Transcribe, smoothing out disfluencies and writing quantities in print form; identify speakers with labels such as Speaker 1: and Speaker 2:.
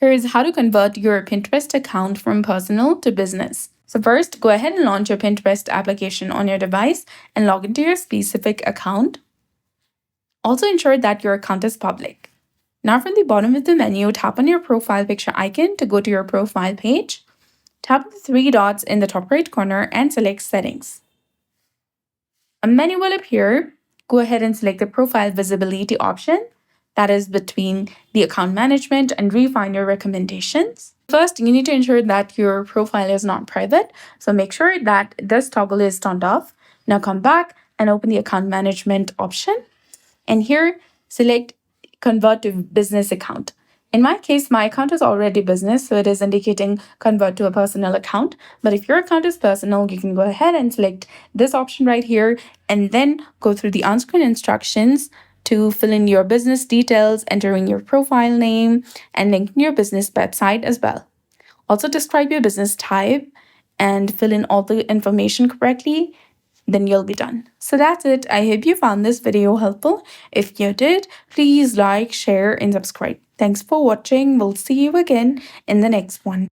Speaker 1: Here's how to convert your Pinterest account from personal to business. So first, go ahead and launch your Pinterest application on your device and log into your specific account. Also ensure that your account is public. Now from the bottom of the menu, tap on your profile picture icon to go to your profile page. Tap the three dots in the top right corner and select Settings. A menu will appear. Go ahead and select the Profile Visibility option, that is between the account management and refine your recommendations. First, you need to ensure that your profile is not private, so make sure that this toggle is turned off. Now come back and open the account management option, and here select Convert to Business Account. In my case, my account is already business, so it is indicating convert to a personal account. But if your account is personal, you can go ahead and select this option right here and then go through the on-screen instructions to fill in your business details, entering your profile name, and linking your business website as well. Also describe your business type and fill in all the information correctly. Then you'll be done. So that's it. I hope you found this video helpful. If you did, please like, share, and subscribe. Thanks for watching. We'll see you again in the next one.